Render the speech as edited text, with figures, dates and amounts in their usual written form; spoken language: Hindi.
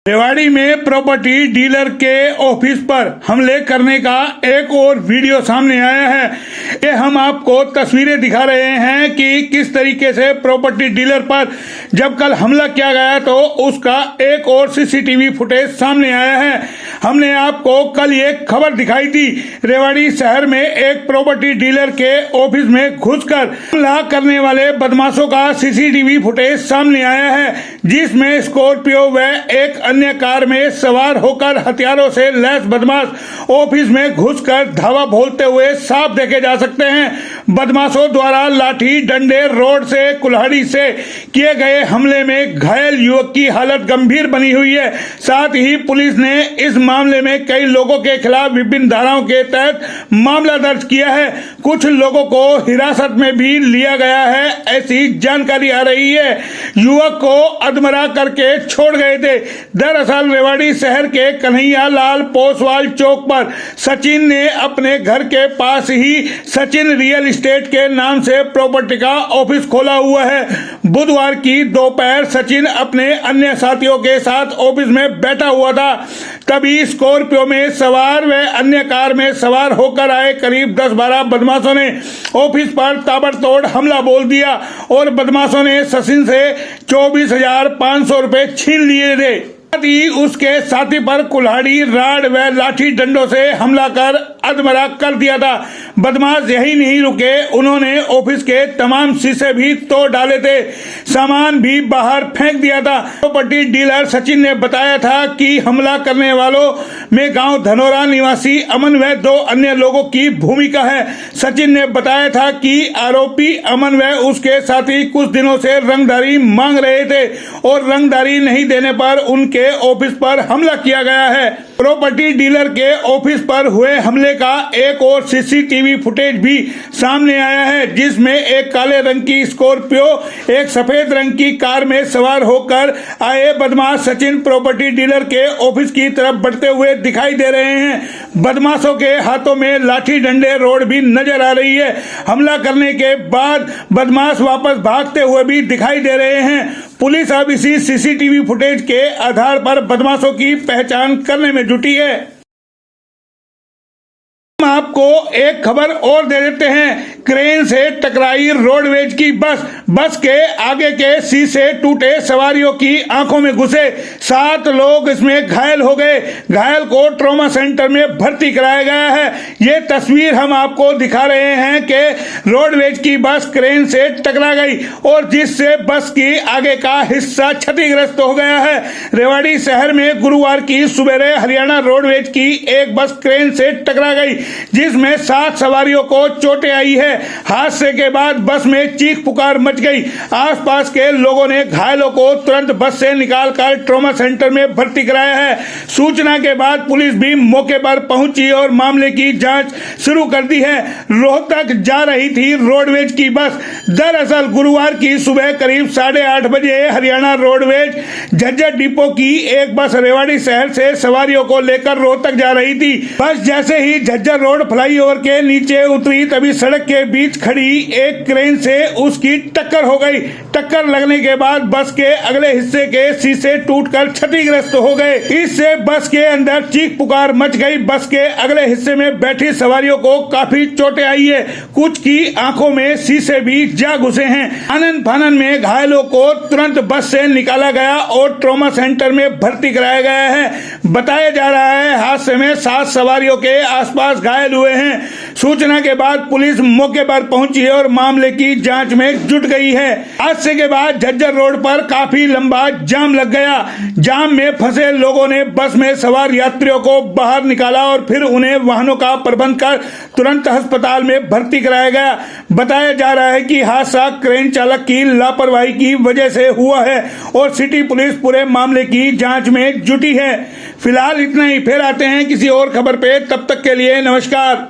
रेवाड़ी में प्रॉपर्टी डीलर के ऑफिस पर हमले करने का एक और वीडियो सामने आया है। ये हम आपको तस्वीरें दिखा रहे हैं कि किस तरीके से प्रॉपर्टी डीलर पर जब कल हमला किया गया तो उसका एक और सीसीटीवी फुटेज सामने आया है। हमने आपको कल ये खबर दिखाई थी, रेवाड़ी शहर में एक प्रॉपर्टी डीलर के ऑफिस में घुसकर हमला करने वाले बदमाशों का सीसीटीवी फुटेज सामने आया है, जिसमें स्कॉर्पियो व एक अन्य कार में सवार होकर हथियारों से लैस बदमाश ऑफिस में घुसकर धावा बोलते हुए साफ देखे जा सकते हैं। बदमाशों द्वारा लाठी डंडे रोड से कुल्हाड़ी से किए गए हमले में घायल युवक की हालत गंभीर बनी हुई है। साथ ही पुलिस ने इस मामले में कई लोगों के खिलाफ विभिन्न धाराओं के तहत मामला दर्ज किया है। कुछ लोगों को हिरासत में भी लिया गया है, ऐसी जानकारी आ रही है। युवक को अधमरा करके छोड़ गए थे। दरअसल रेवाड़ी शहर के कन्हैया लाल पोसवाल चौक पर सचिन ने अपने घर के पास ही सचिन रियल एस्टेट के नाम से प्रॉपर्टी का ऑफिस खोला हुआ है। बुधवार की दोपहर सचिन अपने अन्य साथियों के साथ ऑफिस में बैठा हुआ था, तभी स्कॉर्पियो में सवार व अन्य कार में सवार होकर आए करीब 10-12 बदमाशों ने ऑफिस पर ताबड़तोड़ हमला बोल दिया और बदमाशों ने सचिन से 24,500 रुपए छीन लिए थे। साथ ही उसके साथी पर कुल्हाड़ी राड व लाठी डंडों से हमला कर अधमरा कर दिया था। बदमाश यही नहीं रुके, उन्होंने ऑफिस के तमाम शीशे भी तोड़ डाले थे, सामान भी बाहर फेंक दिया था। प्रॉपर्टी डीलर सचिन ने बताया था कि हमला करने वालों में गांव धनोरा निवासी अमन व 2 अन्य लोगों की भूमिका है। सचिन ने बताया था कि आरोपी अमन व उसके साथी कुछ दिनों से रंगदारी मांग रहे थे और रंगदारी नहीं देने पर उनके ऑफिस पर हमला किया गया है। प्रॉपर्टी डीलर के ऑफिस पर हुए हमले का एक और सीसीटीवी फुटेज भी सामने आया है, जिसमें एक काले रंग की स्कॉर्पियो एक सफेद रंग की कार में सवार होकर आए बदमाश सचिन प्रॉपर्टी डीलर के ऑफिस की तरफ बढ़ते हुए दिखाई दे रहे हैं। बदमाशों के हाथों में लाठी डंडे रोड भी नजर आ रही है। हमला करने के बाद बदमाश वापस भागते हुए भी दिखाई दे रहे हैं। पुलिस अब इसी सीसीटीवी फुटेज के आधार पर बदमाशों की पहचान करने में जुटी है। हम आपको एक खबर और दे देते हैं। क्रेन से टकराई रोडवेज की बस के आगे के शीशे टूटे, सवारियों की आंखों में घुसे, 7 लोग इसमें घायल हो गए। घायल को ट्रॉमा सेंटर में भर्ती कराया गया है। ये तस्वीर हम आपको दिखा रहे हैं कि रोडवेज की बस क्रेन से टकरा गई और जिससे बस की आगे का हिस्सा क्षतिग्रस्त हो गया है। रेवाड़ी शहर में गुरुवार की सुबह हरियाणा रोडवेज की एक बस क्रेन से टकरा गई, जिसमें 7 सवारियों को चोटें आई है। हादसे के बाद बस में चीख पुकार मच गई। आसपास के लोगों ने घायलों को तुरंत बस से निकालकर ट्रॉमा सेंटर में भर्ती कराया है। सूचना के बाद पुलिस भी मौके पर पहुंची और मामले की जांच शुरू कर दी है। रोहतक जा रही थी रोडवेज की बस। दरअसल गुरुवार की सुबह करीब 8:30 बजे हरियाणा रोडवेज झज्जर डिपो की एक बस रेवाड़ी शहर से सवारियों को लेकर रोहतक जा रही थी। बस जैसे ही झज्जर रोड फ्लाईओवर के नीचे उतरी, तभी सड़क के बीच खड़ी एक क्रेन से उसकी टक्कर हो गई। टक्कर लगने के बाद बस के अगले हिस्से के शीशे टूटकर क्षतिग्रस्त हो गए। इससे बस के अंदर चीख पुकार मच गई। बस के अगले हिस्से में बैठी सवारियों को काफी चोटें आई है। कुछ की आंखों में शीशे भी जा घुसे हैं। आनन फानन में घायलों को तुरंत बस से निकाला गया और ट्रॉमा सेंटर में भर्ती कराया गया है। बताया जा रहा है हादसे में 7 सवारियों के आसपास घायल हुए हैं। सूचना के बाद पुलिस मौके पर पहुंची और मामले की जांच में जुट गई है। हादसे के बाद झज्जर रोड पर काफी लंबा जाम लग गया। जाम में फंसे लोगों ने बस में सवार यात्रियों को बाहर निकाला और फिर उन्हें वाहनों का प्रबंध कर तुरंत अस्पताल में भर्ती कराया गया। बताया जा रहा है कि हादसा क्रेन चालक की लापरवाही की वजह से हुआ है और सिटी पुलिस पूरे मामले की जांच में जुटी है। फिलहाल इतना ही, फिर आते हैं किसी और खबर पे। तब तक के लिए नमस्कार।